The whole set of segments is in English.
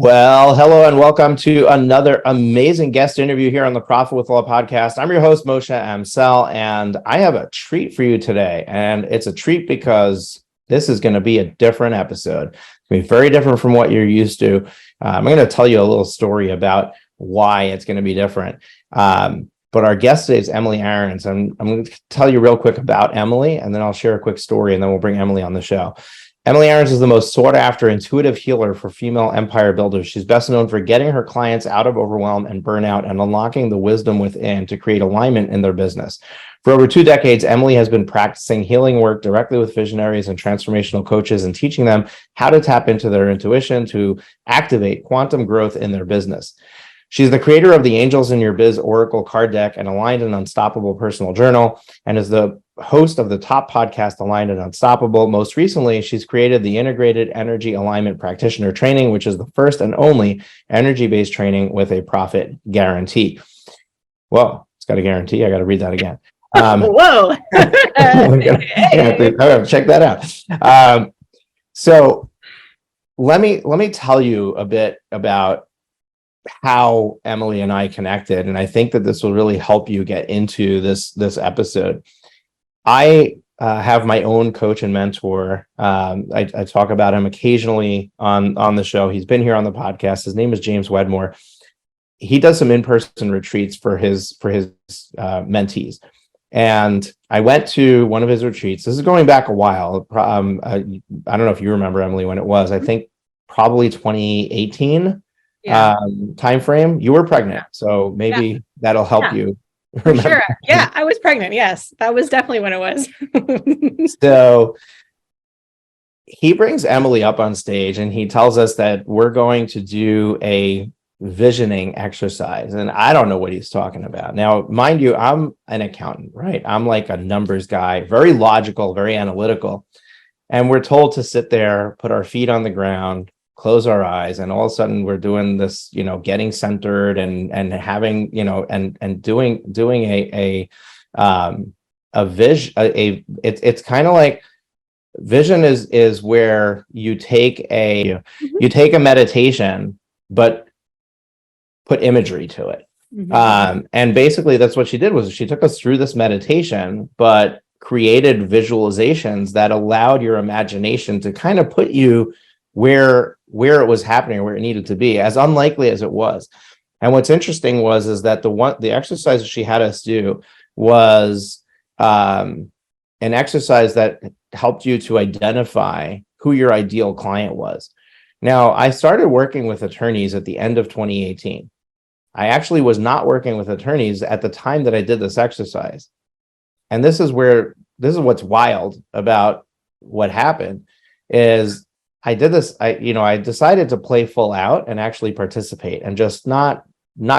Well, hello and welcome to another amazing guest interview here on the Profit with Law podcast. I'm your host, Moshe Amsel, and I have a treat for you today. And it's a treat because this is going to be a different episode. It's going to be very different from what you're used to. I'm going to tell you a little story about why it's going to be different. But our guest today is Emily Aarons. I'm going to tell you real quick about Emily, and then I'll share a quick story, and then we'll bring Emily on the show. Emily Aarons is the most sought-after intuitive healer for female empire builders. She's best known for getting her clients out of overwhelm and burnout and unlocking the wisdom within to create alignment in their business. For over 2 decades, Emily has been practicing healing work directly with visionaries and transformational coaches and teaching them how to tap into their intuition to activate quantum growth in their business. She's the creator of the Angels in Your Biz Oracle card deck and Aligned and Unstoppable personal journal, and is the host of the top podcast Aligned and Unstoppable. Most recently, she's created the Integrated Energy Alignment Practitioner Training, which is the first and only energy-based training with a profit guarantee. Well, it's got a guarantee. I got to read that again. Whoa! I have to check that out. So let me tell you a bit about how Emily and I connected, and I think that this will really help you get into this episode. I have my own coach and mentor. I talk about him occasionally on the show. He's been here on the podcast. His name is James Wedmore. He does some in-person retreats for his mentees. And I went to one of his retreats. This is going back a while. I don't know if you remember, Emily, when it was. I think probably 2018 time frame. You were pregnant, so maybe that'll help you. For sure. Yeah, I was pregnant. Yes, that was definitely when it was. So he brings Emily up on stage and he tells us that we're going to do a visioning exercise. And I don't know what he's talking about. Now, mind you, I'm an accountant, right? I'm like a numbers guy, very logical, very analytical. And we're told to sit there, put our feet on the ground, close our eyes, and all of a sudden we're doing this, getting centered and having, and doing a vision. It's kind of like vision is where you take a meditation, but put imagery to it. And basically that's what she did, was she took us through this meditation, but created visualizations that allowed your imagination to kind of put you where it was happening, where it needed to be, as unlikely as it was. And what's interesting is that the exercise she had us do was an exercise that helped you to identify who your ideal client was. Now, I started working with attorneys at the end of 2018. I actually was not working with attorneys at the time that I did this exercise. And this is what's wild about what happened is I did this. I decided to play full out and actually participate and just not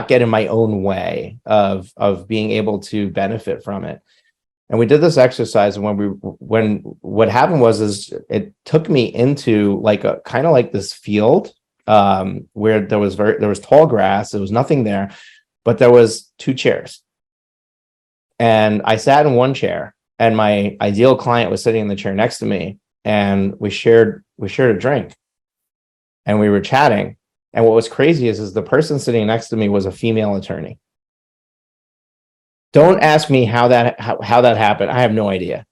get in my own way of being able to benefit from it. And we did this exercise, and when what happened is it took me into like a kind of like this field where there was tall grass. There was nothing there, but there was 2 chairs, and I sat in one chair, and my ideal client was sitting in the chair next to me. And we shared a drink and we were chatting. And what was crazy is the person sitting next to me was a female attorney. Don't ask me how that happened. I have no idea.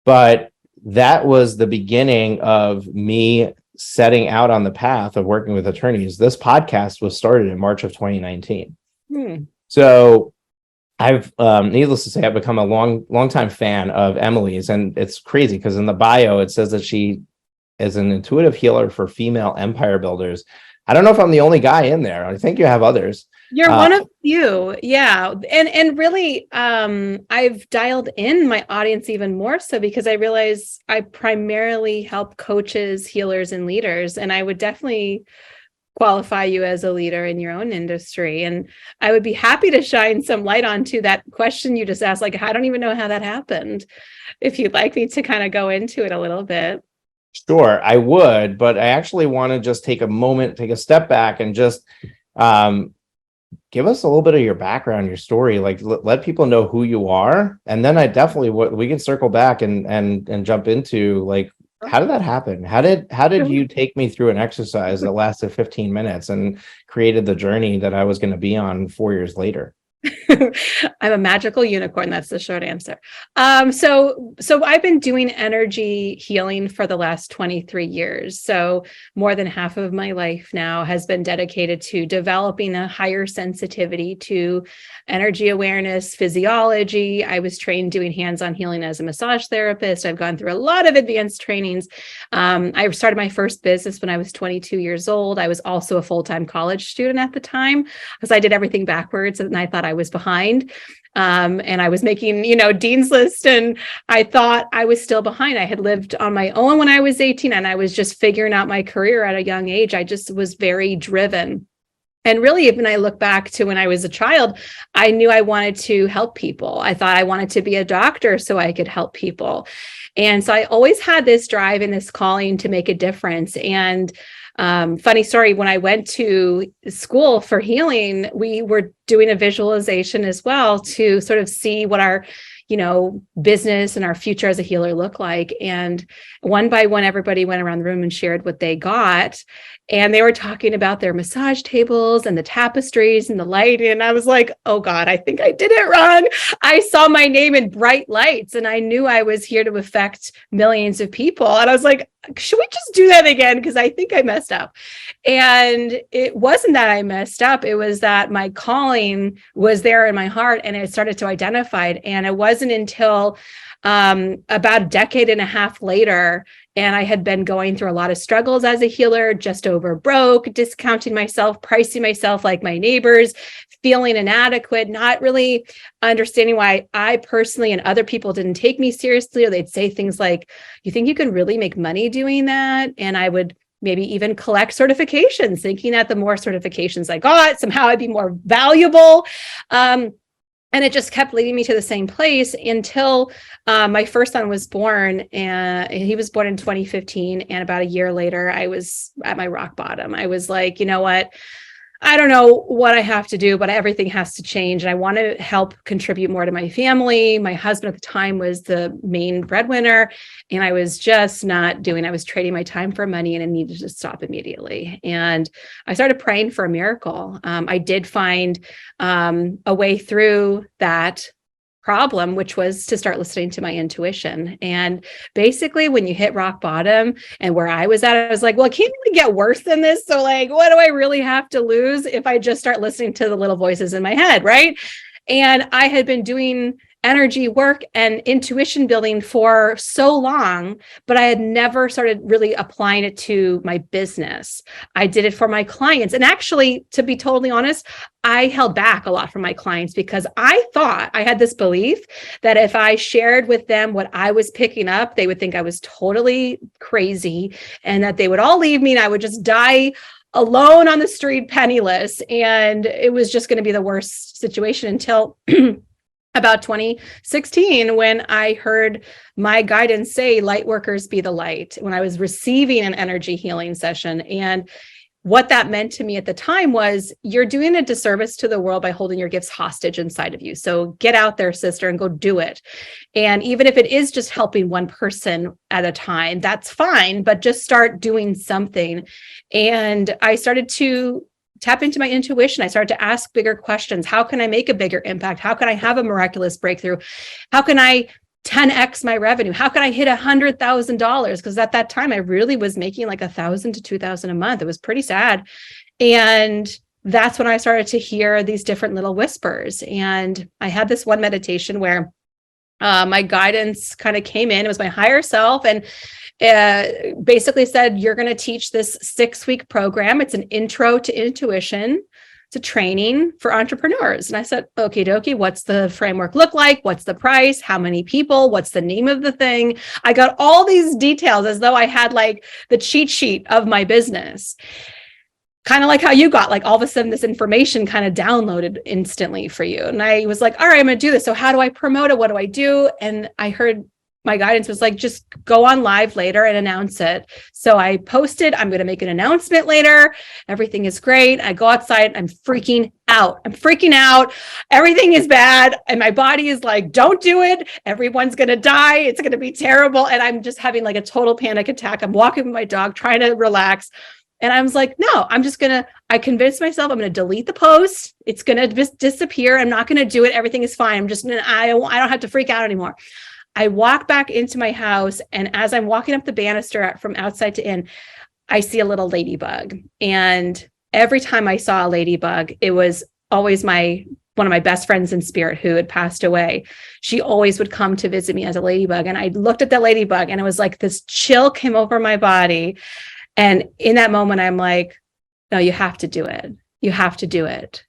But that was the beginning of me setting out on the path of working with attorneys. This podcast was started in March of 2019. So I've, needless to say, I've become a long-time fan of Emily's, and it's crazy because in the bio, it says that she is an intuitive healer for female empire builders. I don't know if I'm the only guy in there. I think you have others. You're one of few. Yeah. And really, I've dialed in my audience even more so because I realize I primarily help coaches, healers, and leaders. And I would definitely qualify you as a leader in your own industry. And I would be happy to shine some light onto that question you just asked. Like, I don't even know how that happened. If you'd like me to kind of go into it a little bit. Sure, I would, but I actually want to just take a step back and just give us a little bit of your background, your story, like let people know who you are. And then I definitely, we can circle back and jump into like how did that happen? How did you take me through an exercise that lasted 15 minutes and created the journey that I was going to be on 4 years later? I'm a magical unicorn. That's the short answer. So I've been doing energy healing for the last 23 years. So more than half of my life now has been dedicated to developing a higher sensitivity to energy awareness, physiology. I was trained doing hands-on healing as a massage therapist. I've gone through a lot of advanced trainings. I started my first business when I was 22 years old. I was also a full-time college student at the time because I did everything backwards and I thought I was behind. And I was making, Dean's List, and I thought I was still behind. I had lived on my own when I was 18, and I was just figuring out my career at a young age. I just was very driven. And really, even I look back to when I was a child, I knew I wanted to help people. I thought I wanted to be a doctor so I could help people. And so I always had this drive and this calling to make a difference. And funny story, when I went to school for healing, we were doing a visualization as well to sort of see what our business and our future as a healer look like. And one by one, everybody went around the room and shared what they got. And they were talking about their massage tables and the tapestries and the lighting. And I was like, oh God, I think I did it wrong. I saw my name in bright lights and I knew I was here to affect millions of people. And I was like, should we just do that again? Because I think I messed up. And it wasn't that I messed up. It was that my calling was there in my heart and it started to identify it. And it wasn't until about a decade and a half later, and I had been going through a lot of struggles as a healer, just over broke, discounting myself, pricing myself like my neighbors, feeling inadequate, not really understanding why I personally and other people didn't take me seriously, or they'd say things like, you think you can really make money doing that? And I would maybe even collect certifications, thinking that the more certifications I got, somehow I'd be more valuable. And it just kept leading me to the same place until my first son was born, and he was born in 2015. And about a year later, I was at my rock bottom. I was like, you know what? I don't know what I have to do, but everything has to change. And I want to help contribute more to my family. My husband at the time was the main breadwinner, and I was just not doing, I was trading my time for money, and I needed to stop immediately. And I started praying for a miracle. I did find a way through that problem, which was to start listening to my intuition. And basically, when you hit rock bottom, and where I was at, I was like, well, it can't really get worse than this. So like, what do I really have to lose if I just start listening to the little voices in my head, right? And I had been doing energy work and intuition building for so long, but I had never started really applying it to my business. I did it for my clients. And actually, to be totally honest, I held back a lot from my clients because I thought, I had this belief that if I shared with them what I was picking up, they would think I was totally crazy and that they would all leave me and I would just die alone on the street, penniless. And it was just going to be the worst situation until about 2016, when I heard my guidance say, light workers be the light, when I was receiving an energy healing session. And what that meant to me at the time was, you're doing a disservice to the world by holding your gifts hostage inside of you. So get out there, sister, and go do it. And even if it is just helping one person at a time, that's fine, but just start doing something. And I started to tap into my intuition. I started to ask bigger questions. How can I make a bigger impact? How can I have a miraculous breakthrough? How can I 10x my revenue? How can I hit $100,000? Because at that time, I really was making like $1,000 to $2,000 a month. It was pretty sad. And that's when I started to hear these different little whispers. And I had this one meditation where my guidance kind of came in. It was my higher self, and basically said, you're going to teach this 6-week program. It's an intro to intuition. It's a training for entrepreneurs. And I said, okie dokie, what's the framework look like? What's the price? How many people? What's the name of the thing? I got all these details as though I had like the cheat sheet of my business. Kind of like how you got like all of a sudden this information kind of downloaded instantly for you. And I was like, all right, I'm going to do this. So how do I promote it? What do I do? And I heard my guidance was like, just go on live later and announce it. So I posted, I'm going to make an announcement later. Everything is great. I go outside. I'm freaking out. I'm freaking out. Everything is bad. And my body is like, don't do it. Everyone's going to die. It's going to be terrible. And I'm just having like a total panic attack. I'm walking with my dog, trying to relax. And I was like, no, I convinced myself I'm going to delete the post. It's going to just disappear. I'm not going to do it. Everything is fine. I don't have to freak out anymore. I walk back into my house. And as I'm walking up the banister from outside to in, I see a little ladybug. And every time I saw a ladybug, it was always one of my best friends in spirit who had passed away. She always would come to visit me as a ladybug. And I looked at that ladybug and it was like this chill came over my body. And in that moment, I'm like, no, you have to do it. You have to do it.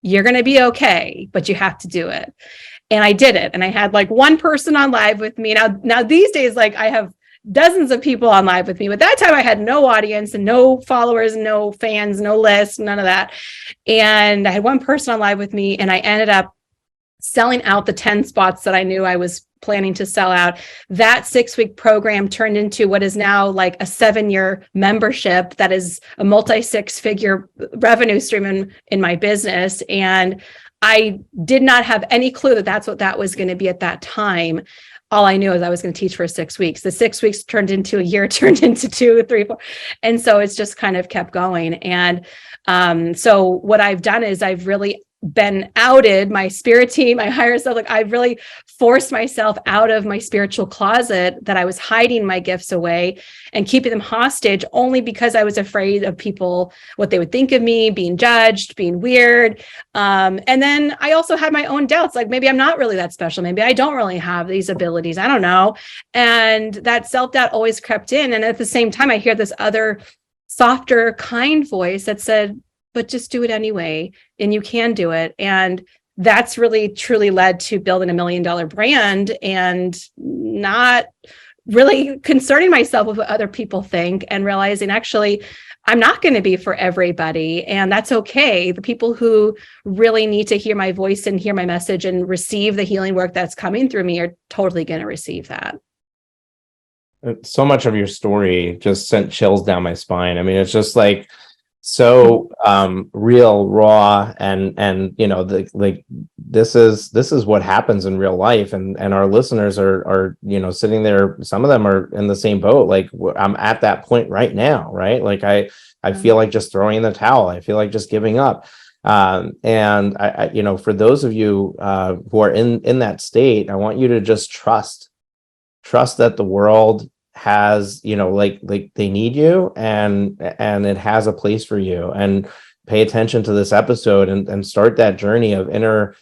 You're going to be okay, but you have to do it. And I did it. And I had like one person on live with me. Now these days, like I have dozens of people on live with me. But that time I had no audience and no followers, no fans, no list, none of that. And I had one person on live with me and I ended up selling out the 10 spots that I knew I was planning to sell out. That 6-week program turned into what is now like a 7-year membership that is a multi-6-figure revenue stream in my business. And I did not have any clue that that's what that was going to be at that time. All I knew is I was going to teach for 6 weeks. The 6 weeks turned into a year, turned into 2, 3, 4. And so it's just kind of kept going. And so what I've done is I've really been outed, my spirit team, my higher self, like I've really forced myself out of my spiritual closet that I was hiding my gifts away and keeping them hostage only because I was afraid of people, what they would think of me, being judged, being weird. And then I also had my own doubts, like maybe I'm not really that special. Maybe I don't really have these abilities. I don't know. And that self-doubt always crept in. And at the same time, I hear this other softer, kind voice that said, but just do it anyway, and you can do it. And that's really truly led to building $1 million brand and not really concerning myself with what other people think and realizing actually I'm not going to be for everybody, and that's okay. The people who really need to hear my voice and hear my message and receive the healing work that's coming through me are totally going to receive that. So much of your story just sent chills down my spine. I mean, it's just like so real, raw, and you know, this is what happens in real life, and our listeners are you know, sitting there. Some of them are in the same boat. Like I'm at that point right now, right? Like I feel like just throwing in the towel. I feel like just giving up. And I you know, for those of you who are in that state, I want you to just trust that the world has, you know, like they need you, and it has a place for you, and pay attention to this episode and start that journey of inner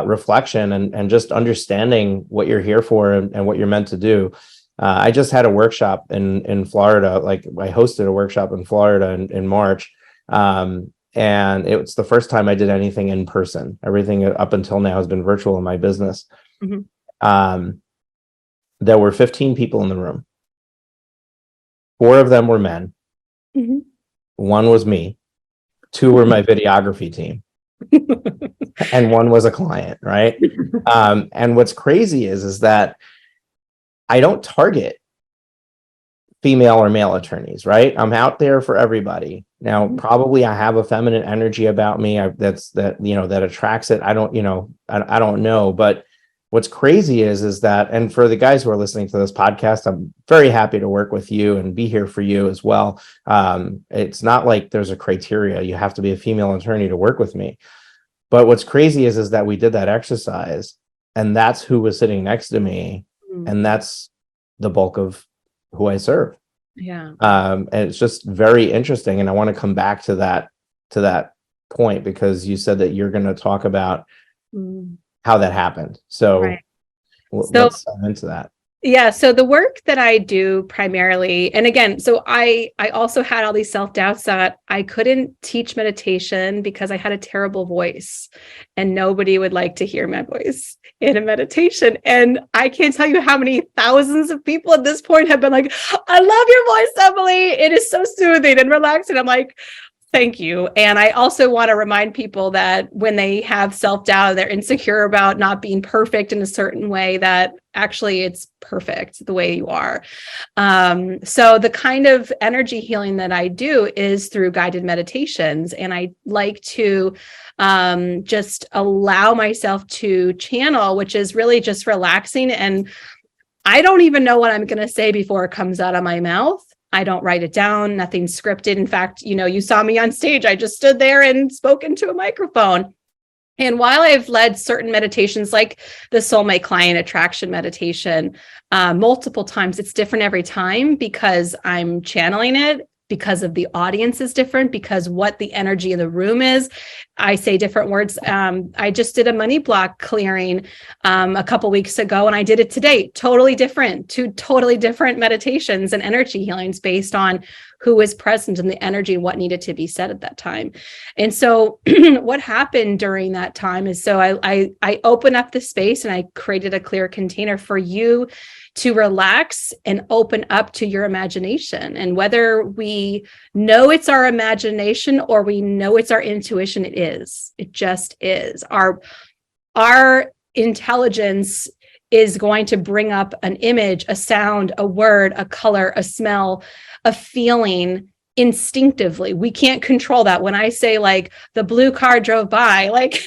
reflection and just understanding what you're here for and what you're meant to do. I just had a workshop in Florida. Like I hosted a workshop in Florida in March. And it's the first time I did anything in person. Everything up until now has been virtual in my business. Mm-hmm. There were 15 people in the room. 4 of them were men. Mm-hmm. 1 was me. 2 were my videography team. And 1 was a client, right? And what's crazy is that I don't target female or male attorneys, right? I'm out there for everybody. Now, probably I have a feminine energy about me that attracts it. I don't know. But what's crazy is that, and for the guys who are listening to this podcast, I'm very happy to work with you and be here for you as well. It's not like there's a criteria. You have to be a female attorney to work with me. But what's crazy is that we did that exercise, and that's who was sitting next to me. And that's the bulk of who I serve. Yeah. And it's just very interesting. And I want to come back to that point, because you said that you're going to talk about how that happened. So, right. Let's dive into that. Yeah. So the work that I do primarily, and again, so I also had all these self-doubts that I couldn't teach meditation because I had a terrible voice and nobody would like to hear my voice in a meditation. And I can't tell you how many thousands of people at this point have been like, I love your voice, Emily. It is so soothing and relaxing. I'm like, Thank you. And I also want to remind people that when they have self-doubt, they're insecure about not being perfect in a certain way, that actually it's perfect the way you are. So the kind of energy healing that I do is through guided meditations. And I like to just allow myself to channel, which is really just relaxing. And I don't even know what I'm going to say before it comes out of my mouth. I don't write it down, nothing scripted. In fact, you saw me on stage. I just stood there and spoke into a microphone. And while I've led certain meditations, like the soulmate client attraction meditation, multiple times, it's different every time because I'm channeling it, because of the audience is different, because what the energy in the room is. I say different words. I just did a money block clearing a couple weeks ago, and I did it today. Totally different, two totally different meditations and energy healings based on who was present and the energy and what needed to be said at that time. And so what happened during that time is, so I opened up the space and I created a clear container for you to relax and open up to your imagination. And whether we know it's our imagination or we know it's our intuition, it just is. Our intelligence is going to bring up an image, a sound, a word, a color, a smell, a feeling instinctively. We can't control that. When I say like the blue car drove by, like,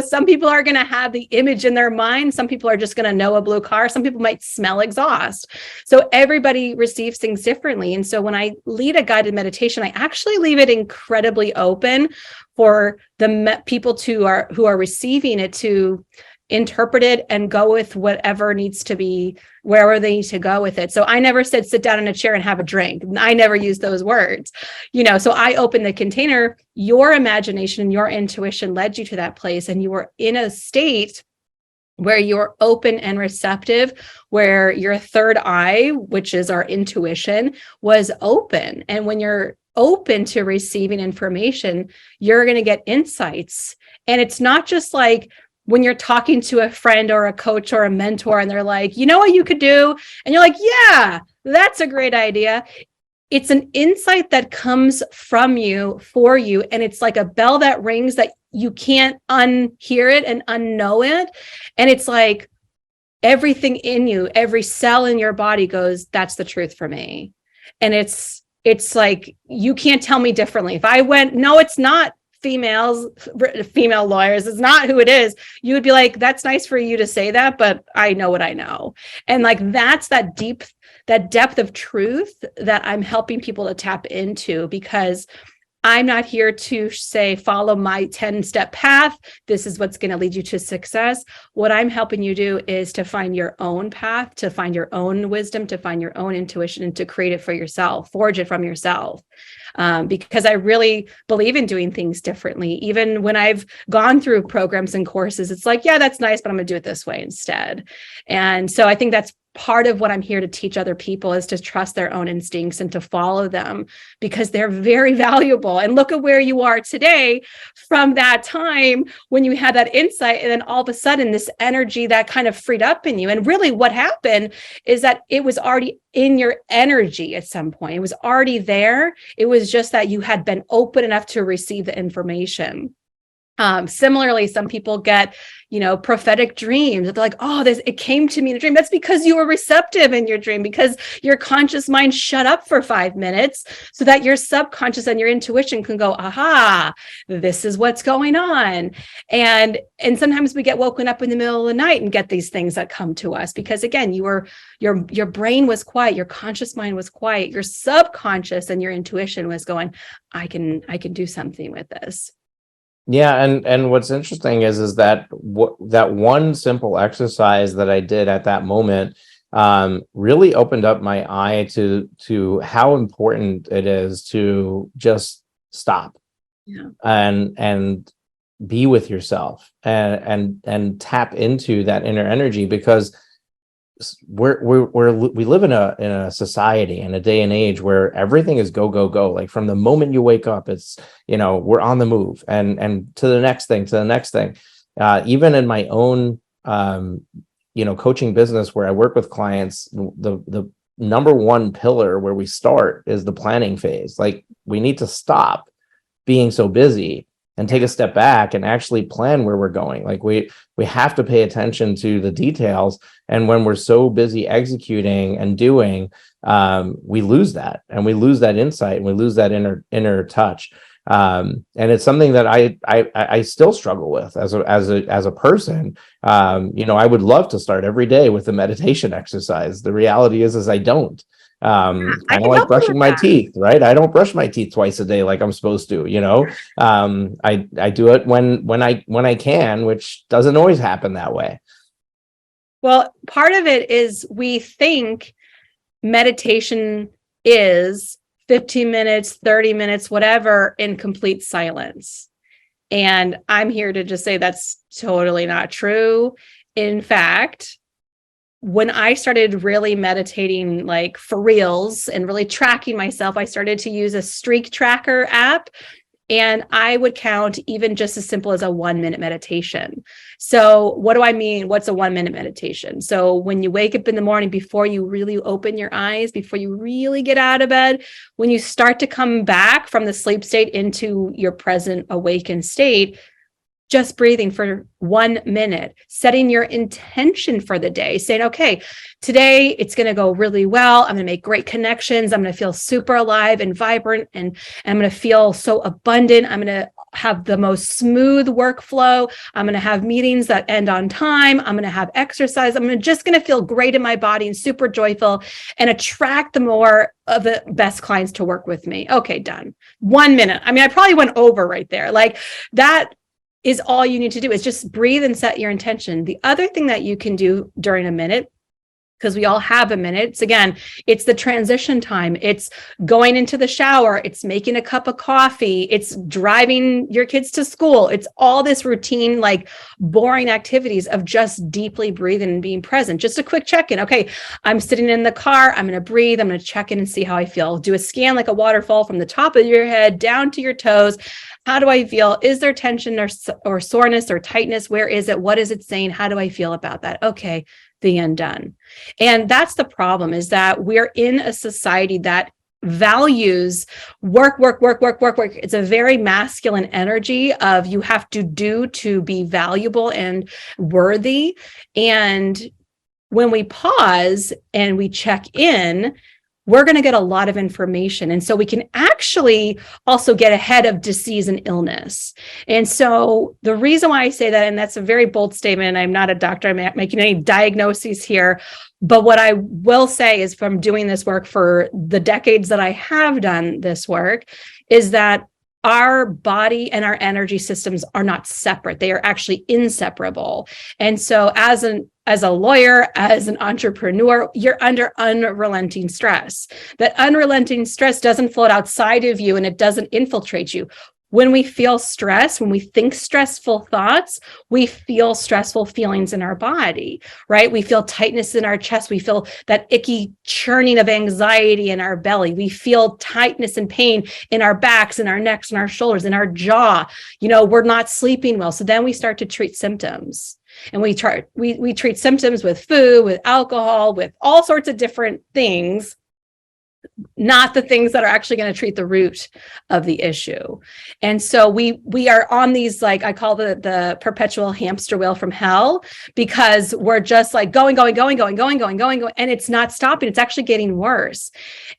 some people are going to have the image in their mind. Some people are just going to know a blue car. Some people might smell exhaust. So everybody receives things differently. And so when I lead a guided meditation, I actually leave it incredibly open for the people who are receiving it to interpret it and go with whatever needs to be, wherever they need to go with it. So I never said, sit down in a chair and have a drink. I never used those words, so I opened the container. Your imagination and your intuition led you to that place. And you were in a state where you're open and receptive, where your third eye, which is our intuition, was open. And when you're open to receiving information, you're going to get insights. And it's not just like, when you're talking to a friend or a coach or a mentor and they're like, you know what you could do? And you're like, yeah, that's a great idea. It's an insight that comes from you for you. And it's like a bell that rings that you can't unhear it and unknow it. And it's like everything in you, every cell in your body goes, that's the truth for me. And it's like, you can't tell me differently. If I went, no, it's not female lawyers, is not who it is, you would be like, that's nice for you to say that, but I know what I know. And like, that's that depth of truth that I'm helping people to tap into, because I'm not here to say, follow my 10-step path. This is what's going to lead you to success. What I'm helping you do is to find your own path, to find your own wisdom, to find your own intuition, and to create it for yourself, forge it from yourself. Because I really believe in doing things differently. Even when I've gone through programs and courses, it's like, yeah, that's nice, but I'm going to do it this way instead. And so I think that's part of what I'm here to teach other people, is to trust their own instincts and to follow them, because they're very valuable. And look at where you are today from that time when you had that insight. And then all of a sudden, this energy that kind of freed up in you. And really what happened is that it was already in your energy at some point. It was already there. It was just that you had been open enough to receive the information. Similarly, some people get, prophetic dreams. They're like, oh, it came to me in a dream. That's because you were receptive in your dream, because your conscious mind shut up for 5 minutes so that your subconscious and your intuition can go, aha, this is what's going on. And sometimes we get woken up in the middle of the night and get these things that come to us because, again, your brain was quiet, your conscious mind was quiet, your subconscious and your intuition was going, I can do something with this. Yeah, and what's interesting is that that one simple exercise that I did at that moment really opened up my eye to how important it is to just stop, and be with yourself and tap into that inner energy, because we live in a society, in a day and age where everything is go go go. Like from the moment you wake up, it's we're on the move and to the next thing, even in my own coaching business where I work with clients, the number one pillar where we start is the planning phase. Like we need to stop being so busy and take a step back and actually plan where we're going. Like we have to pay attention to the details. And when we're so busy executing and doing, we lose that, and we lose that insight, and we lose that inner touch. And it's something that I still struggle with as a person. I would love to start every day with a meditation exercise. The reality is I don't. Kind of like brushing my teeth, right? I don't brush my teeth twice a day like I'm supposed to. I do it when I can, which doesn't always happen that way. Well, part of it is we think meditation is 15 minutes, 30 minutes, whatever, in complete silence. And I'm here to just say that's totally not true. In fact, when I started really meditating, like for reals, and really tracking myself, I started to use a streak tracker app, and I would count even just as simple as a 1-minute meditation. So what do I mean? What's a 1-minute meditation? So when you wake up in the morning, before you really open your eyes, before you really get out of bed, when you start to come back from the sleep state into your present awakened state, just breathing for 1 minute, setting your intention for the day, saying, okay, today it's going to go really well. I'm going to make great connections. I'm going to feel super alive and vibrant, and I'm going to feel so abundant. I'm going to have the most smooth workflow. I'm going to have meetings that end on time. I'm going to have exercise. I'm just going to feel great in my body and super joyful, and attract the more of the best clients to work with me. Okay, done. 1 minute. I mean, I probably went over right there. Like that is all you need to do, is just breathe and set your intention. The other thing that you can do during a minute, because we all have a minute, it's the transition time. It's going into the shower. It's making a cup of coffee. It's driving your kids to school. It's all this routine, like boring activities of just deeply breathing and being present. Just a quick check-in. Okay, I'm sitting in the car. I'm going to breathe. I'm going to check in and see how I feel. Do a scan like a waterfall from the top of your head down to your toes. How do I feel? Is there tension or soreness or tightness? Where is it? What is it saying? How do I feel about that? Okay, the end, done. And that's the problem, is that we're in a society that values work. It's a very masculine energy of you have to do to be valuable and worthy. And when we pause and we check in, we're going to get a lot of information. And so we can actually also get ahead of disease and illness. And so the reason why I say that, and that's a very bold statement, I'm not a doctor, I'm not making any diagnoses here, but what I will say is, from doing this work for the decades that I have done this work, is that our body and our energy systems are not separate. They are actually inseparable. And so as a lawyer, as an entrepreneur, you're under unrelenting stress. That unrelenting stress doesn't float outside of you, and it doesn't infiltrate you. When we feel stress, when we think stressful thoughts, we feel stressful feelings in our body, right? We feel tightness in our chest. We feel that icky churning of anxiety in our belly. We feel tightness and pain in our backs, in our necks, in our shoulders, in our jaw. We're not sleeping well. So then we start to treat symptoms. And we treat symptoms with food, with alcohol, with all sorts of different things, not the things that are actually going to treat the root of the issue. And so we are on these, like I call the perpetual hamster wheel from hell, because we're just like going, and it's not stopping. It's actually getting worse.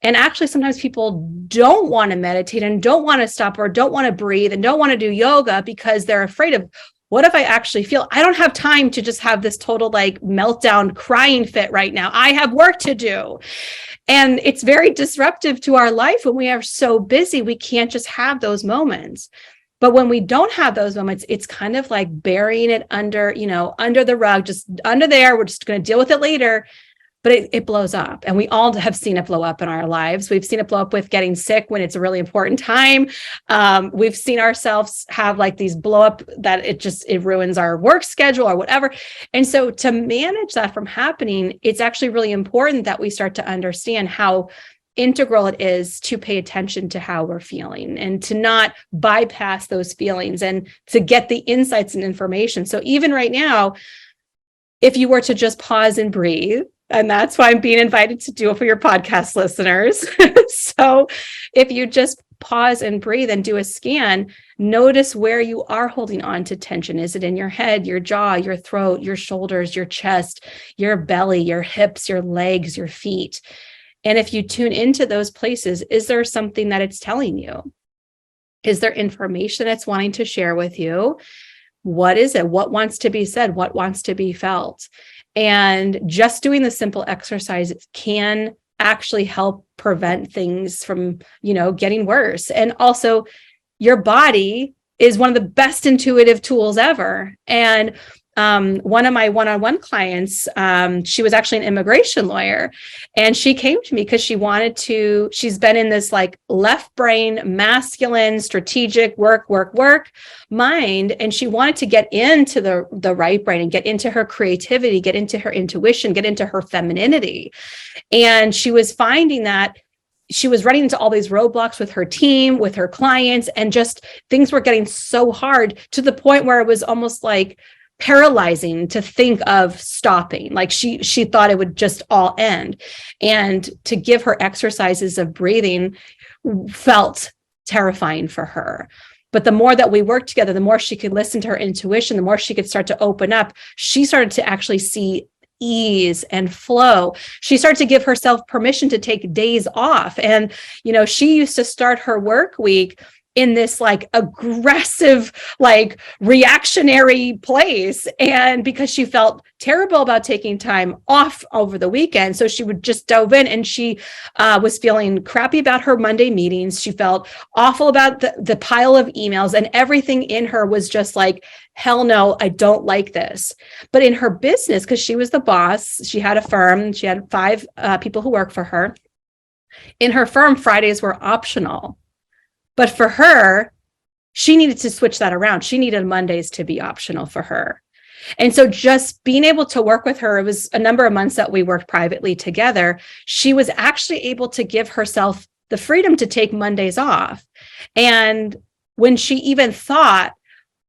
And actually, sometimes people don't want to meditate and don't want to stop, or don't want to breathe and don't want to do yoga, because they're afraid of, what if I actually feel? I don't have time to just have this total like meltdown crying fit right now. I have work to do. And it's very disruptive to our life when we are so busy. We can't just have those moments. But when we don't have those moments, it's kind of like burying it under the rug, just under there. We're just going to deal with it later. But it blows up. And we all have seen it blow up in our lives. We've seen it blow up with getting sick when it's a really important time. We've seen ourselves have like these blow up that it ruins our work schedule or whatever. And so to manage that from happening, it's actually really important that we start to understand how integral it is to pay attention to how we're feeling, and to not bypass those feelings, and to get the insights and information. So even right now, if you were to just pause and breathe, And that's why I'm being invited to do it for your podcast listeners. So if you just pause and breathe and do a scan, notice where you are holding on to tension. Is it in your head, your jaw, your throat, your shoulders, your chest, your belly, your hips, your legs, your feet? And if you tune into those places, is there something that it's telling you? Is there information it's wanting to share with you? What is it? What wants to be said? What wants to be felt? And just doing the simple exercise can actually help prevent things from, getting worse. And also, your body is one of the best intuitive tools ever. And one of my one-on-one clients, she was actually an immigration lawyer, and she came to me because she's been in this like left brain, masculine, strategic work mind. And she wanted to get into the right brain and get into her creativity, get into her intuition, get into her femininity. And she was finding that she was running into all these roadblocks with her team, with her clients, and just things were getting so hard to the point where it was almost like paralyzing to think of stopping. Like she thought it would just all end. And to give her exercises of breathing felt terrifying for her. But the more that we worked together, the more she could listen to her intuition, the more she could start to open up. She started to actually see ease and flow. She started to give herself permission to take days off. And, she used to start her work week in this like aggressive, like reactionary place. And because she felt terrible about taking time off over the weekend, so she would just dove in, and she was feeling crappy about her Monday meetings. She felt awful about the pile of emails, and everything in her was just like, hell no, I don't like this. But in her business, because she was the boss, she had a firm, she had 5 people who work for her. In her firm, Fridays were optional. But for her, she needed to switch that around. She needed Mondays to be optional for her. And so just being able to work with her, it was a number of months that we worked privately together. She was actually able to give herself the freedom to take Mondays off. And when she even thought,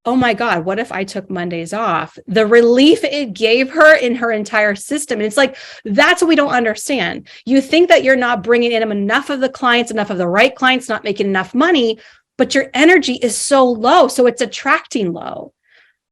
oh my God, what if I took Mondays off? The relief it gave her in her entire system. And it's like, that's what we don't understand. You think that you're not bringing in enough of the clients, enough of the right clients, not making enough money, but your energy is so low. So it's attracting low.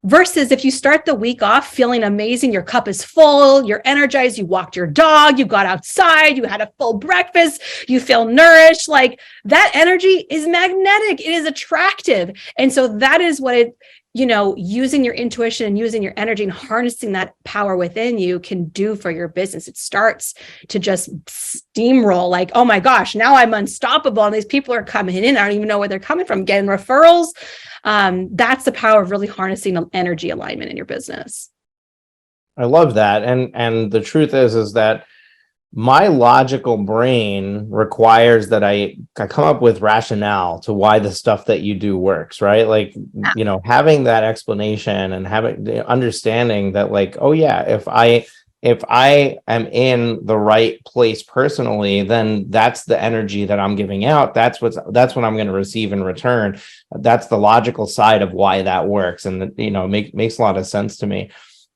Versus if you start the week off feeling amazing, your cup is full, you're energized, you walked your dog, you got outside, you had a full breakfast, you feel nourished, like that energy is magnetic. It is attractive. And so that is what it, using your intuition and using your energy and harnessing that power within you can do for your business. It starts to just steamroll like, oh my gosh, now I'm unstoppable. And these people are coming in. I don't even know where they're coming from, getting referrals. That's the power of really harnessing energy alignment in your business. I love that. And the truth is that my logical brain requires that I come up with rationale to why the stuff that you do works, right? Like, having that explanation and having the understanding that like, oh yeah, if I am in the right place personally, then that's the energy that I'm giving out. That's what I'm going to receive in return. That's the logical side of why that works. And, makes a lot of sense to me.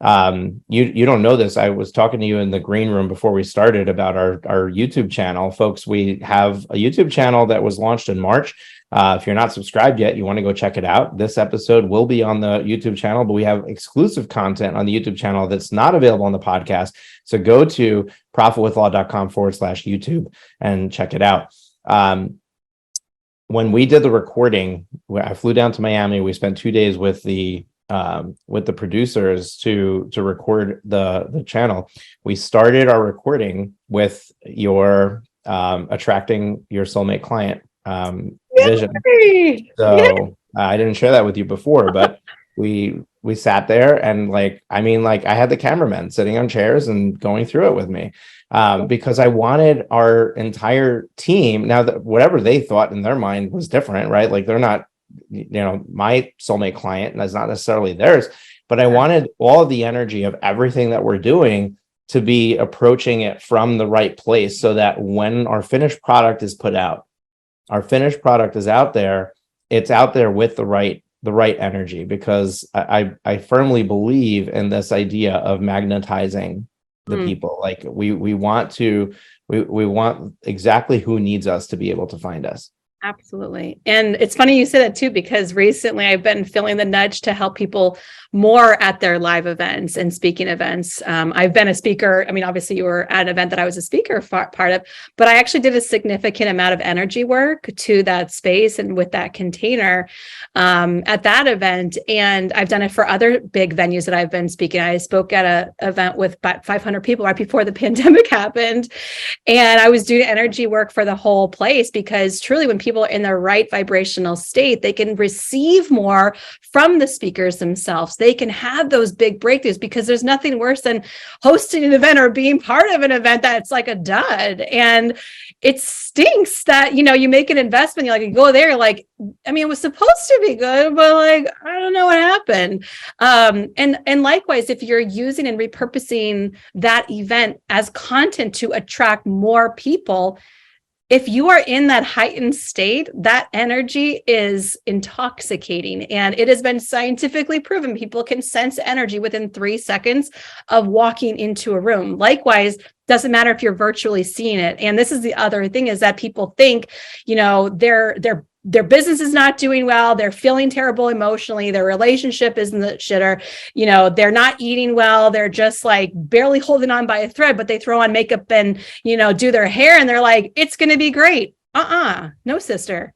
You don't know this. I was talking to you in the green room before we started about our YouTube channel. Folks, we have a YouTube channel that was launched in March. If you're not subscribed yet, you want to go check it out. This episode will be on the YouTube channel, but we have exclusive content on the YouTube channel that's not available on the podcast. So go to profitwithlaw.com/YouTube and check it out. When we did the recording, I flew down to Miami. We spent 2 days with the producers to record the channel. We started our recording with your attracting your soulmate client vision. So I didn't share that with you before, but we sat there and I had the cameramen sitting on chairs and going through it with me because I wanted our entire team. Now that whatever they thought in their mind was different, right? Like they're not, my soulmate client, and that's not necessarily theirs, but I wanted all of the energy of everything that we're doing to be approaching it from the right place so that when our finished product is put out, our finished product is out there, it's out there with the right energy, because I firmly believe in this idea of magnetizing the people. Like we want exactly who needs us to be able to find us. Absolutely. And it's funny you say that too, because recently I've been feeling the nudge to help people more at their live events and speaking events. I've been a speaker. I mean, obviously you were at an event that I was a speaker part of, but I actually did a significant amount of energy work to that space and with that container at that event. And I've done it for other big venues that I've been speaking. I spoke at an event with about 500 people right before the pandemic happened. And I was doing energy work for the whole place, because truly when people are in the right vibrational state, they can receive more from the speakers themselves. They can have those big breakthroughs, because there's nothing worse than hosting an event or being part of an event that's like a dud. And it stinks that, you make an investment, you go there, like, I mean, it was supposed to be good, but like, I don't know what happened. And likewise, if you're using and repurposing that event as content to attract more people, if you are in that heightened state, that energy is intoxicating. And it has been scientifically proven people can sense energy within 3 seconds of walking into a room. Likewise, doesn't matter if you're virtually seeing it. And this is the other thing, is that people think, their business is not doing well. They're feeling terrible emotionally. Their relationship is in the shitter. They're not eating well. They're just like barely holding on by a thread, but they throw on makeup and, do their hair and they're like, it's going to be great. No, sister.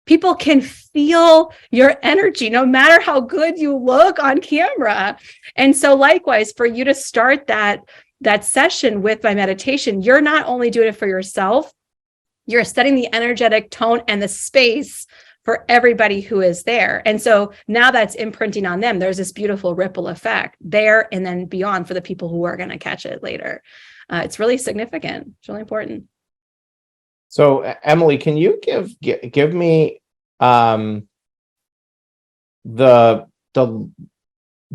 People can feel your energy no matter how good you look on camera. And so likewise, for you to start that session with my meditation, you're not only doing it for yourself, you're setting the energetic tone and the space for everybody who is there. And so now that's imprinting on them. There's this beautiful ripple effect there and then beyond for the people who are going to catch it later. It's really significant. It's really important. So Emily, can you give me the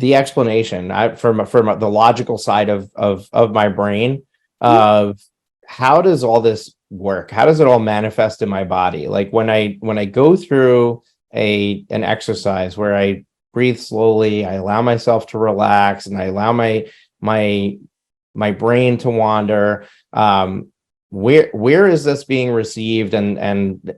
explanation from the logical side of my brain of how does all this work? How does it all manifest in my body? Like when I go through an exercise where I breathe slowly, I allow myself to relax, and I allow my brain to wander. Where is this being received, and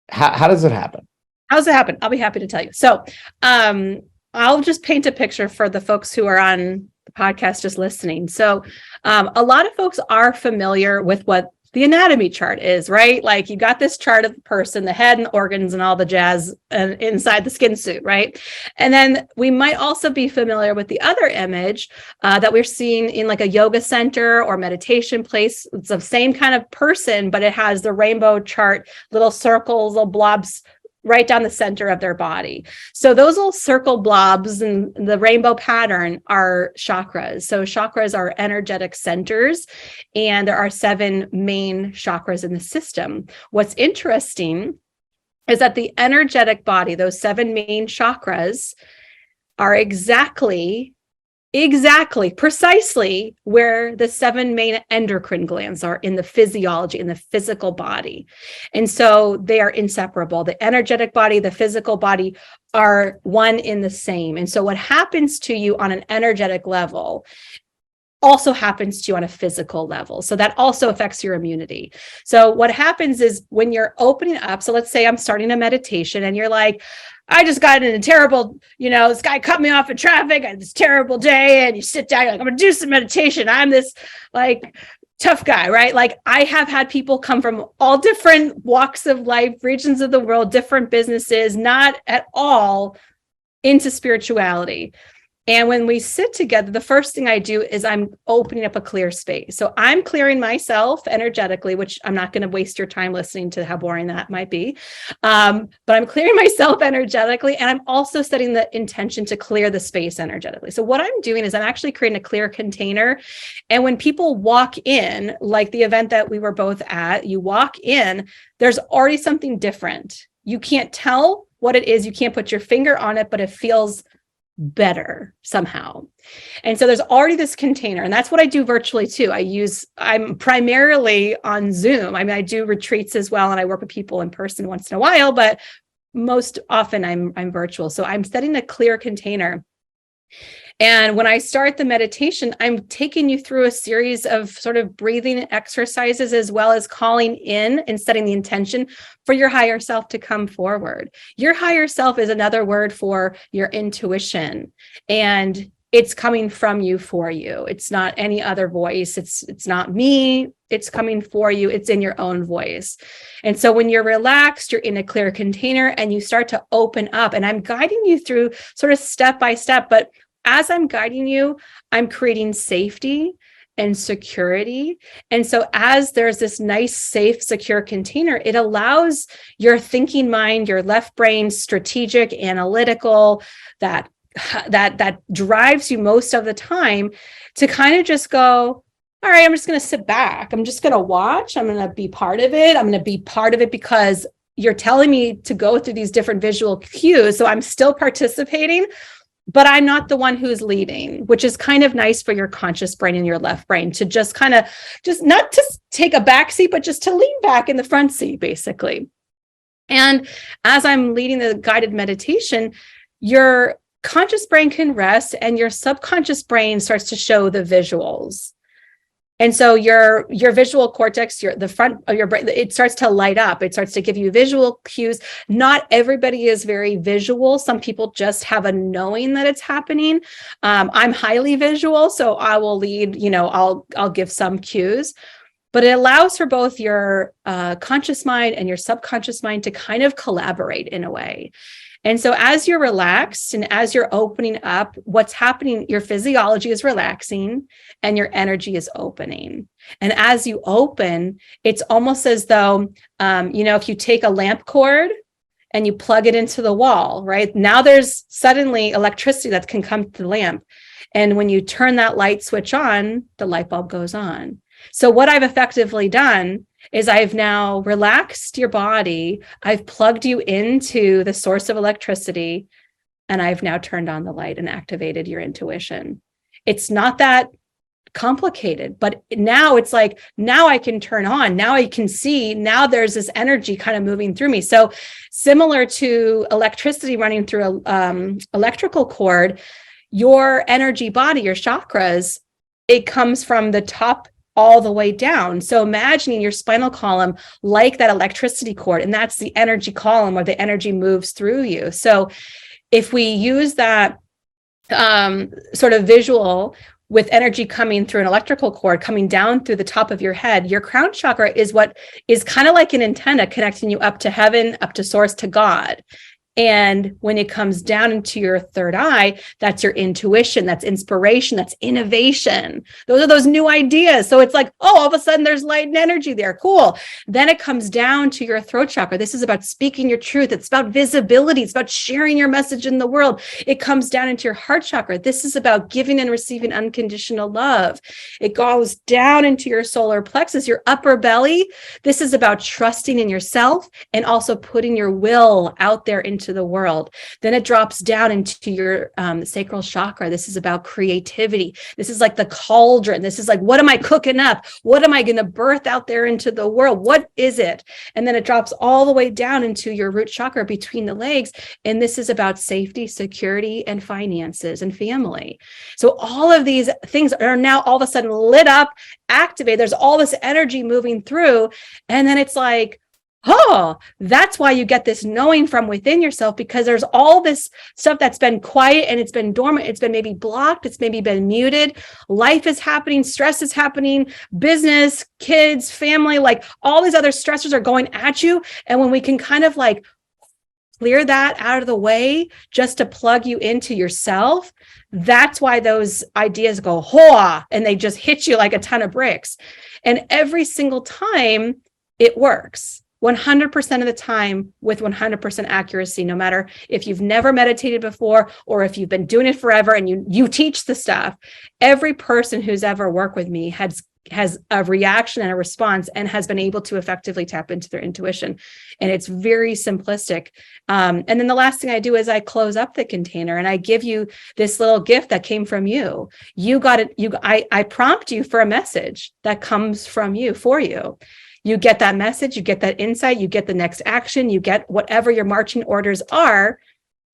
how does it happen? How does it happen? I'll be happy to tell you. So I'll just paint a picture for the folks who are on the podcast just listening. So a lot of folks are familiar with what the anatomy chart is, right? Like you got this chart of the person, the head and organs and all the jazz inside the skin suit, right? And then we might also be familiar with the other image that we're seeing in like a yoga center or meditation place. It's the same kind of person, but it has the rainbow chart, little circles, little blobs right down the center of their body. So those little circle blobs and the rainbow pattern are chakras. So chakras are energetic centers, and there are 7 main chakras in the system. What's interesting is that the energetic body, those 7 main chakras, are precisely where the 7 main endocrine glands are in the physiology, in the physical body. And so they are inseparable. The energetic body, the physical body are one in the same. And so what happens to you on an energetic level also happens to you on a physical level. So that also affects your immunity. So what happens is when you're opening up, so let's say I'm starting a meditation and you're like, I just got in a terrible, this guy cut me off in traffic. I had this terrible day. And you sit down, you're like, I'm going to do some meditation. I'm this like tough guy, right? Like I have had people come from all different walks of life, regions of the world, different businesses, not at all into spirituality. And when we sit together, the first thing I do is I'm opening up a clear space. So I'm clearing myself energetically, which I'm not going to waste your time listening to how boring that might be. But I'm clearing myself energetically. And I'm also setting the intention to clear the space energetically. So what I'm doing is I'm actually creating a clear container. And when people walk in, like the event that we were both at, you walk in, there's already something different. You can't tell what it is. You can't put your finger on it, but it feels better somehow. And so there's already this container, and that's what I do virtually too. I'm primarily on Zoom. I mean, I do retreats as well, and I work with people in person once in a while, but most often I'm virtual. So I'm setting a clear container. And when I start the meditation, I'm taking you through a series of sort of breathing exercises, as well as calling in and setting the intention for your higher self to come forward. Your higher self is another word for your intuition, and it's coming from you for you. It's not any other voice. It's not me. It's coming for you. It's in your own voice. And so when you're relaxed, you're in a clear container and you start to open up. And I'm guiding you through sort of step by step, but as I'm guiding you, I'm creating safety and security. And so as there's this nice, safe, secure container, it allows your thinking mind, your left brain, strategic, analytical, that drives you most of the time, to kind of just go, all right, I'm just going to sit back. I'm just going to watch. I'm going to be part of it. I'm going to be part of it because you're telling me to go through these different visual cues. So I'm still participating, but I'm not the one who's leading, which is kind of nice for your conscious brain and your left brain to just kind of just not to take a back seat, but just to lean back in the front seat, basically. And as I'm leading the guided meditation, your conscious brain can rest and your subconscious brain starts to show the visuals. And so your visual cortex, the front of your brain, it starts to light up. It starts to give you visual cues. Not everybody is very visual. Some people just have a knowing that it's happening. I'm highly visual, so I will lead, I'll give some cues, but it allows for both your conscious mind and your subconscious mind to kind of collaborate in a way. And so as you're relaxed and as you're opening up, what's happening, your physiology is relaxing and your energy is opening. And as you open, it's almost as though, if you take a lamp cord and you plug it into the wall, right? Now there's suddenly electricity that can come to the lamp. And when you turn that light switch on, the light bulb goes on. So what I've effectively done is I've now relaxed your body. I've plugged you into the source of electricity, and I've now turned on the light and activated your intuition. It's not that complicated, but now it's like, now I can turn on, now I can see, now there's this energy kind of moving through me. So similar to electricity running through a electrical cord, your energy body, your chakras, it comes from the top all the way down. So imagining your spinal column like that electricity cord, and that's the energy column where the energy moves through you. So if we use that sort of visual with energy coming through an electrical cord, coming down through the top of your head, your crown chakra is what is kind of like an antenna connecting you up to heaven, up to source, to God. And when it comes down into your third eye, that's your intuition, that's inspiration, that's innovation. Those are those new ideas. So it's like, oh, all of a sudden there's light and energy there. Cool. Then it comes down to your throat chakra. This is about speaking your truth. It's about visibility. It's about sharing your message in the world. It comes down into your heart chakra. This is about giving and receiving unconditional love. It goes down into your solar plexus, your upper belly. This is about trusting in yourself and also putting your will out there into the world. Then it drops down into your sacral chakra. This is about creativity. This is like the cauldron. This is like, what am I cooking up? What am I going to birth out there into the world? What is it? And then it drops all the way down into your root chakra between the legs. And this is about safety, security, and finances and family. So all of these things are now all of a sudden lit up, activated. There's all this energy moving through. And then it's like, oh, that's why you get this knowing from within yourself, because there's all this stuff that's been quiet and it's been dormant. It's been maybe blocked. It's maybe been muted. Life is happening. Stress is happening. Business, kids, family, like all these other stressors are going at you. And when we can kind of like clear that out of the way just to plug you into yourself, that's why those ideas go hoa and they just hit you like a ton of bricks. And every single time it works. 100% of the time with 100% accuracy, no matter if you've never meditated before or if you've been doing it forever and you teach the stuff. Every person who's ever worked with me has a reaction and a response and has been able to effectively tap into their intuition. And it's very simplistic. And then the last thing I do is I close up the container and I give you this little gift that came from you. You got it. I prompt you for a message that comes from you for you. You get that message, you get that insight, you get the next action, you get whatever your marching orders are.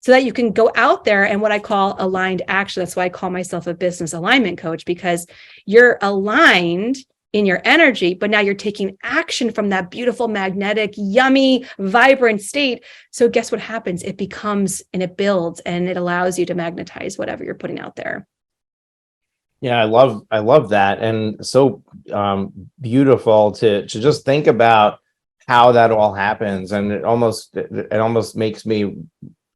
so that you can go out there and what I call aligned action. That's why I call myself a business alignment coach, because you're aligned in your energy, but now you're taking action from that beautiful, magnetic, yummy, vibrant state. So guess what happens? It becomes and it builds and it allows you to magnetize whatever you're putting out there. Yeah, I love that. And so beautiful to just think about how that all happens. And it almost makes me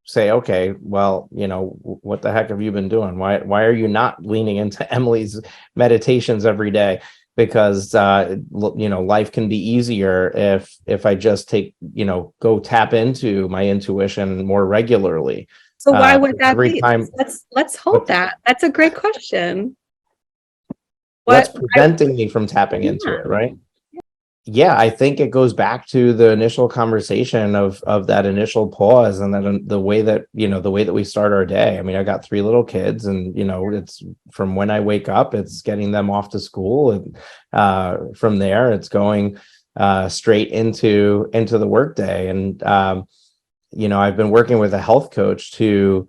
say, okay, well, what the heck have you been doing? Why are you not leaning into Emily's meditations every day? Because life can be easier if I just go tap into my intuition more regularly. So why would that every be? time Let's hold that. That's a great question. What's preventing me from tapping into it, right? Yeah, I think it goes back to the initial conversation of that initial pause, and then the way that we start our day. I mean, I got 3 little kids, and it's from when I wake up, it's getting them off to school, and from there, it's going straight into the workday. And I've been working with a health coach to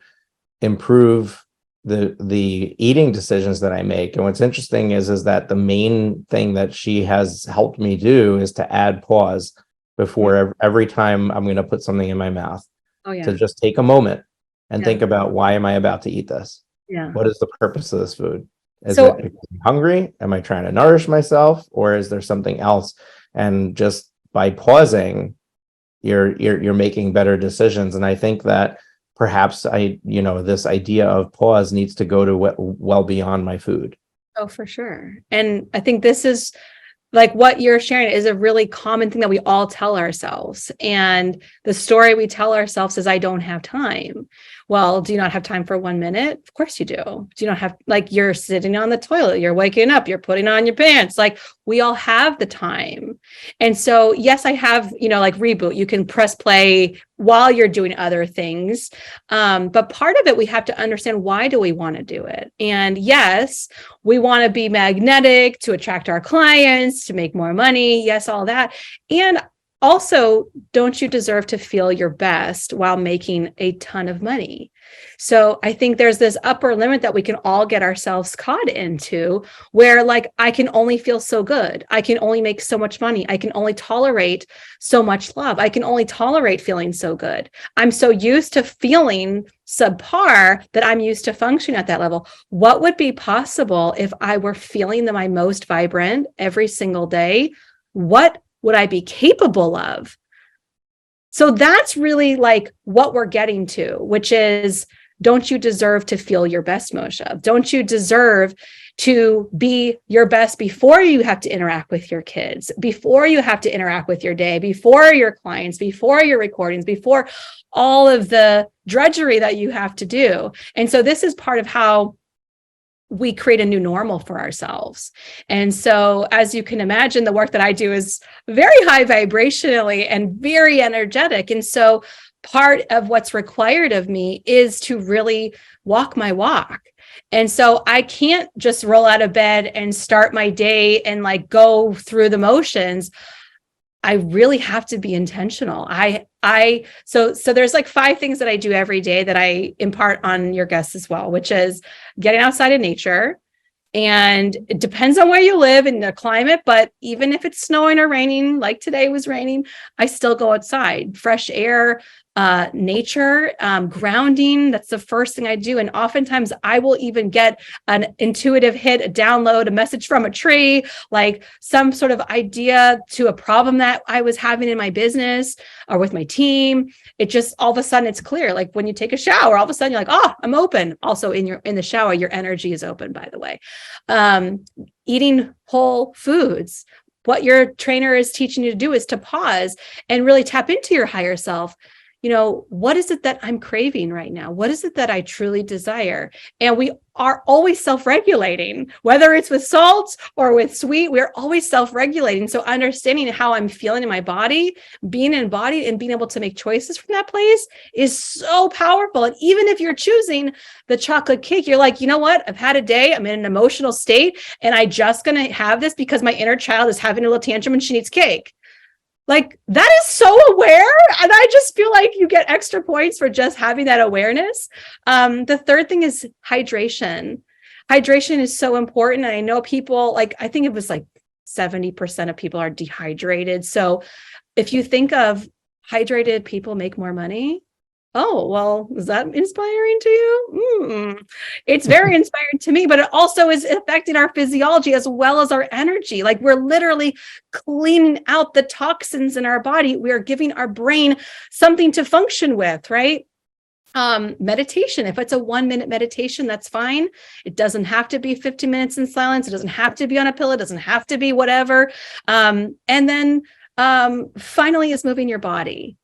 improve the eating decisions that I make. And what's interesting is that the main thing that she has helped me do is to add pause before every time I'm going to put something in my mouth. To just take a moment and think about, why am I about to eat this? What is the purpose of this food? Is it hungry? Am I trying to nourish myself, or is there something else? And just by pausing, you're making better decisions. And I think that perhaps this idea of pause needs to go to well beyond my food. Oh, for sure. And I think this is like what you're sharing is a really common thing that we all tell ourselves. And the story we tell ourselves is, I don't have time. Well, do you not have time for 1 minute? Of course you do. Do you not have, like, you're sitting on the toilet, you're waking up, you're putting on your pants. Like, we all have the time. And so, yes, I have, like Reboot, you can press play while you're doing other things. But part of it, we have to understand, why do we want to do it? And yes, we want to be magnetic to attract our clients, to make more money. Yes, all that. And also, don't you deserve to feel your best while making a ton of money? So I think there's this upper limit that we can all get ourselves caught into, where, like, I can only feel so good. I can only make so much money. I can only tolerate so much love. I can only tolerate feeling so good. I'm so used to feeling subpar that I'm used to functioning at that level. What would be possible if I were feeling my most vibrant every single day? What would I be capable of? So that's really like what we're getting to, which is, don't you deserve to feel your best, Moshe? Don't you deserve to be your best before you have to interact with your kids, before you have to interact with your day, before your clients, before your recordings, before all of the drudgery that you have to do? And so this is part of how we create a new normal for ourselves. And so, as you can imagine, the work that I do is very high vibrationally and very energetic. And so part of what's required of me is to really walk my walk. And so I can't just roll out of bed and start my day and like go through the motions. I really have to be intentional. So there's like 5 things that I do every day that I impart on your guests as well, which is getting outside of nature. And it depends on where you live and the climate, but even if it's snowing or raining, like today was raining, I still go outside. Fresh air, nature, grounding. That's the first thing I do. And oftentimes I will even get an intuitive hit, a download, a message from a tree, like some sort of idea to a problem that I was having in my business or with my team. It just, all of a sudden it's clear. Like when you take a shower, all of a sudden you're like, oh, I'm open. Also in the shower, your energy is open, by the way. Eating whole foods. What your trainer is teaching you to do is to pause and really tap into your higher self. What is it that I'm craving right now? What is it that I truly desire? And we are always self-regulating, whether it's with salt or with sweet, we're always self-regulating. So understanding how I'm feeling in my body, being embodied and being able to make choices from that place is so powerful. And even if you're choosing the chocolate cake, you're like, you know what? I've had a day. I'm in an emotional state and I'm just going to have this because my inner child is having a little tantrum and she needs cake. Like that is so aware. And I just feel like you get extra points for just having that awareness. The third thing is hydration. Hydration is so important. And I know people like, I think it was like 70% of people are dehydrated. So if you think of hydrated people make more money. Oh, well, is that inspiring to you? It's very inspiring to me, but it also is affecting our physiology as well as our energy. Like we're literally cleaning out the toxins in our body. We are giving our brain something to function with, right? Meditation. If it's a 1-minute meditation, that's fine. It doesn't have to be 50 minutes in silence. It doesn't have to be on a pillow. It doesn't have to be whatever. And then finally is moving your body.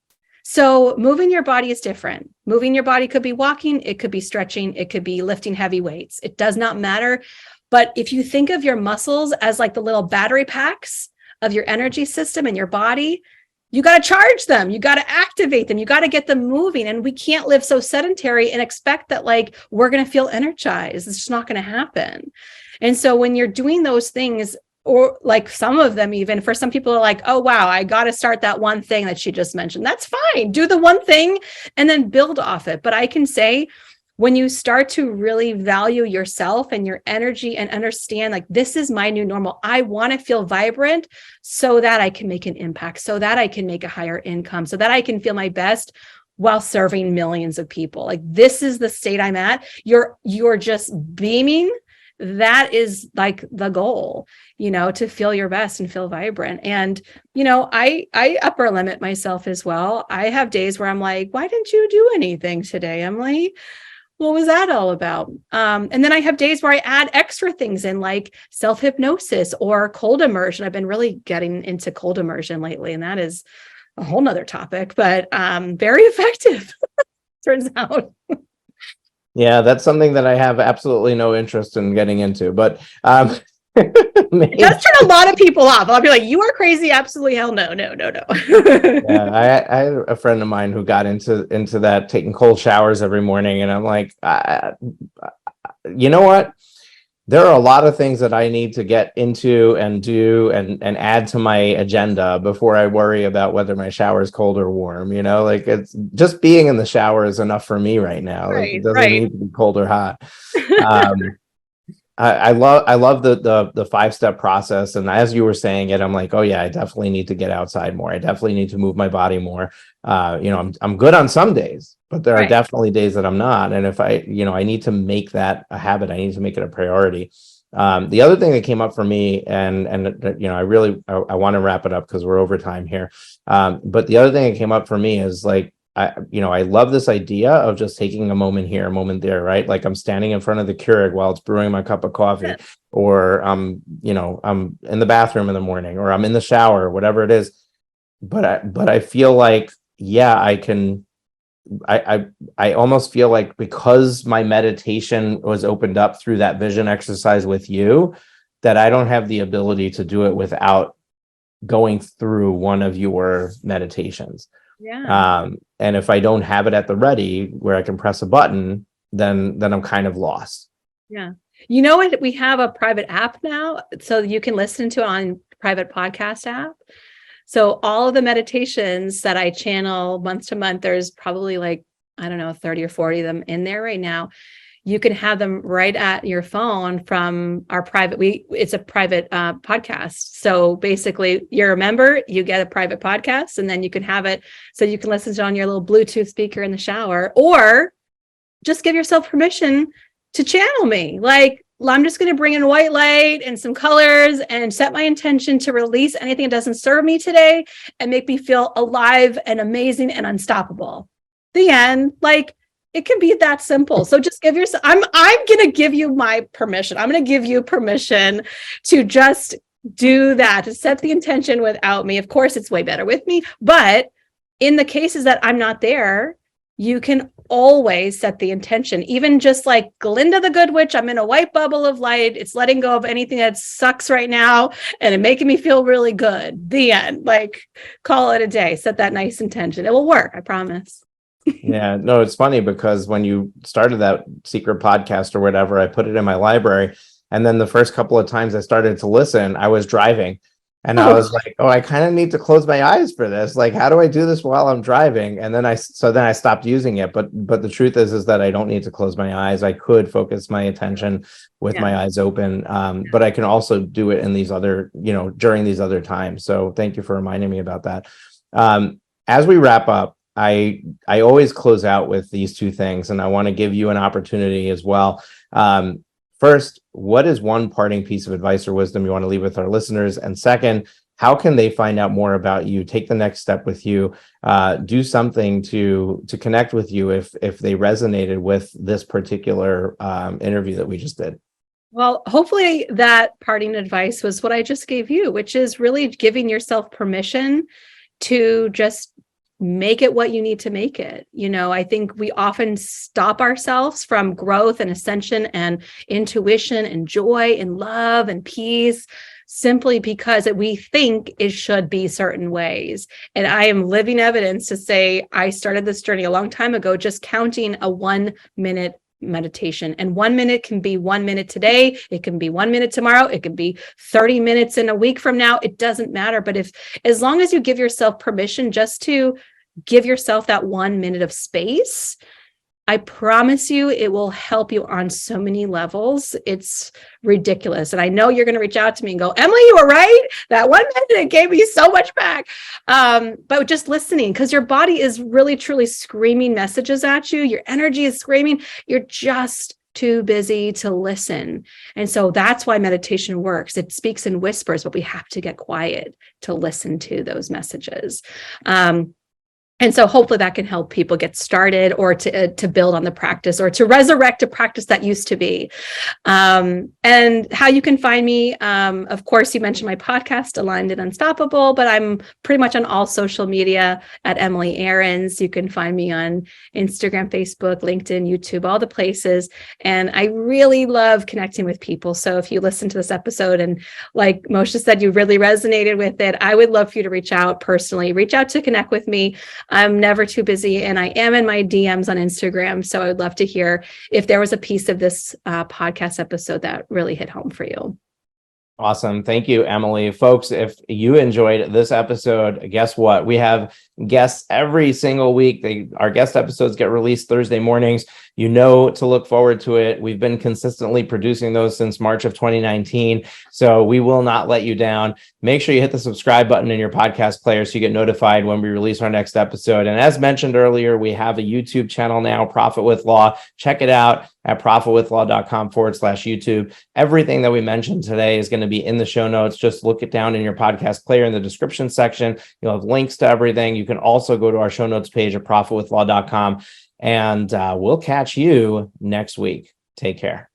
So moving your body is different. Moving your body could be walking, it could be stretching, it could be lifting heavy weights. It does not matter. But if you think of your muscles as like the little battery packs of your energy system and your body, you got to charge them. You got to activate them. You got to get them moving. And we can't live so sedentary and expect that like we're going to feel energized. It's just not going to happen. And so when you're doing those things, or like some of them, even for some people are like, oh, wow, I got to start that one thing that she just mentioned. That's fine. Do the one thing and then build off it. But I can say when you start to really value yourself and your energy and understand like, this is my new normal. I want to feel vibrant so that I can make an impact, so that I can make a higher income, so that I can feel my best while serving millions of people. Like this is the state I'm at. You're just beaming. That is like the goal, to feel your best and feel vibrant. And, I upper limit myself as well. I have days where I'm like, why didn't you do anything today, Emily? What was that all about? And then I have days where I add extra things in like self-hypnosis or cold immersion. I've been really getting into cold immersion lately, and that is a whole nother topic, but very effective, turns out. Yeah, that's something that I have absolutely no interest in getting into, but it does turn a lot of people off. I'll be like, you are crazy. Absolutely. Hell no. Yeah, I had a friend of mine who got into that, taking cold showers every morning. And I'm like, you know what? There are a lot of things that I need to get into and do and add to my agenda before I worry about whether my shower is cold or warm. Like it's just being in the shower is enough for me right now. Like it doesn't need to be cold or hot. I love the 5-step process. And as you were saying it, I'm like, oh yeah, I definitely need to get outside more. I definitely need to move my body more. I'm good on some days, but there are definitely days that I'm not. And if I need to make that a habit, I need to make it a priority. The other thing that came up for me, and I want to wrap it up because we're over time here. But the other thing that came up for me is like, I love this idea of just taking a moment here, a moment there, right? Like I'm standing in front of the Keurig while it's brewing my cup of coffee, or I'm in the bathroom in the morning, or I'm in the shower, whatever it is. But I feel like, yeah, I almost feel like because my meditation was opened up through that vision exercise with you, that I don't have the ability to do it without going through one of your meditations. Yeah. And if I don't have it at the ready where I can press a button, then I'm kind of lost. Yeah. You know what? We have a private app now, so you can listen to it on private podcast app. So all of the meditations that I channel month to month, there's probably like, I don't know, 30 or 40 of them in there right now. You can have them right at your phone from our private, it's a private podcast. So basically you're a member, you get a private podcast, and then you can have it so you can listen to it on your little Bluetooth speaker in the shower, or just give yourself permission to channel me. Like, I'm just going to bring in white light and some colors and set my intention to release anything that doesn't serve me today and make me feel alive and amazing and unstoppable. The end. Like, it can be that simple. So just give yourself, I'm going to give you my permission. I'm going to give you permission to just do that, to set the intention without me. Of course, it's way better with me. But in the cases that I'm not there, you can always set the intention, even just like Glinda the Good Witch. I'm in a white bubble of light. It's letting go of anything that sucks right now and it making me feel really good. The end. Like, call it a day. Set that nice intention. It will work. I promise. Yeah, no, it's funny because when you started that secret podcast or whatever, I put it in my library. And then the first couple of times I started to listen, I was driving. And I was like, oh, I kind of need to close my eyes for this. Like, how do I do this while I'm driving? And then I stopped using it. But the truth is that I don't need to close my eyes. I could focus my attention with my eyes open. But I can also do it in these other, during these other times. So thank you for reminding me about that. As we wrap up, I always close out with these two things, and I want to give you an opportunity as well. First, what is one parting piece of advice or wisdom you want to leave with our listeners? And second, how can they find out more about you, take the next step with you, do something to connect with you if they resonated with this particular interview that we just did? Well, hopefully that parting advice was what I just gave you, which is really giving yourself permission to just make it what you need to make it. I think we often stop ourselves from growth and ascension and intuition and joy and love and peace simply because we think it should be certain ways. And I am living evidence to say I started this journey a long time ago, just counting a 1-minute meditation. And 1 minute can be 1 minute today. It can be 1 minute tomorrow. It can be 30 minutes in a week from now. It doesn't matter. But as long as you give yourself permission just to give yourself that 1 minute of space, I promise you it will help you on so many levels. It's ridiculous. And I know you're going to reach out to me and go, Emily, you were right. That 1 minute gave me so much back. But just listening, because your body is really, truly screaming messages at you. Your energy is screaming. You're just too busy to listen. And so that's why meditation works. It speaks in whispers, but we have to get quiet to listen to those messages. And so hopefully that can help people get started or to build on the practice or to resurrect a practice that used to be. And how you can find me, of course, you mentioned my podcast, Aligned and Unstoppable, but I'm pretty much on all social media at Emily Aarons. You can find me on Instagram, Facebook, LinkedIn, YouTube, all the places. And I really love connecting with people. So if you listen to this episode and like Moshe said, you really resonated with it, I would love for you to reach out personally, reach out to connect with me. I'm never too busy, and I am in my DMs on Instagram. So I would love to hear if there was a piece of this podcast episode that really hit home for you. Awesome. Thank you, Emily. Folks, if you enjoyed this episode, guess what? We have guests every single week. Our guest episodes get released Thursday mornings. You know to look forward to it. We've been consistently producing those since March of 2019. So we will not let you down. Make sure you hit the subscribe button in your podcast player so you get notified when we release our next episode. And as mentioned earlier, we have a YouTube channel now, Profit with Law. Check it out at profitwithlaw.com/YouTube. Everything that we mentioned today is going to be in the show notes. Just look it down in your podcast player in the description section. You'll have links to everything. You can also go to our show notes page at profitwithlaw.com. And we'll catch you next week. Take care.